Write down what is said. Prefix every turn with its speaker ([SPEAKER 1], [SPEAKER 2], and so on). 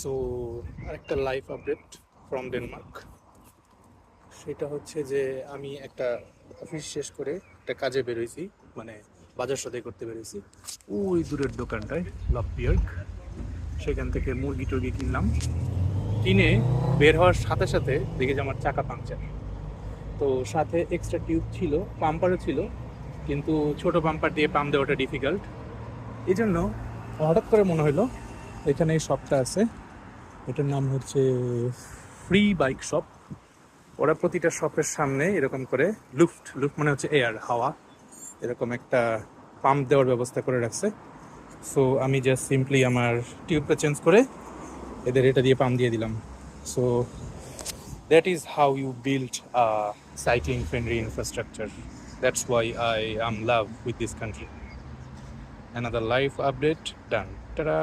[SPEAKER 1] So আরেকটা life update from Denmark. সেটা হচ্ছে যে আমি একটা অফিস শেষ করে একটা কাজে বেরোইছি, মানে বাজার সদাই করতে বেরোইছি। ওই দূরের দোকানটায় লাভবিয়ার্গ, সেখান থেকে মুরগি টুরগি কিনলাম। কিনে বের হওয়ার সাথে সাথে দেখি যে আমার চাকা পাংচার। তো সাথে এক্সট্রা টিউব ছিল, পাম্পারও ছিল, কিন্তু ছোট পাম্পার দিয়ে পাম্প দেওয়াটা ডিফিকাল্ট। এই জন্য হঠাৎ করে মনে হলো এখানে এই শপটা আছে, এটার নাম হচ্ছে ফ্রি বাইক শপ। ওরা প্রতিটা শপের সামনে এরকম করে লুফট লুফট মানে হচ্ছে এয়ার, হাওয়া, এরকম একটা পাম্প দেওয়ার ব্যবস্থা করে রাখছে। সো আমি জাস্ট সিম্পলি আমার টিউবটা চেঞ্জ করে এদের এটা দিয়ে পাম্প দিয়ে দিলাম। So that is how you build a cycling friendly infrastructure. That's why I am love with this country. Another life update done. Ta-da!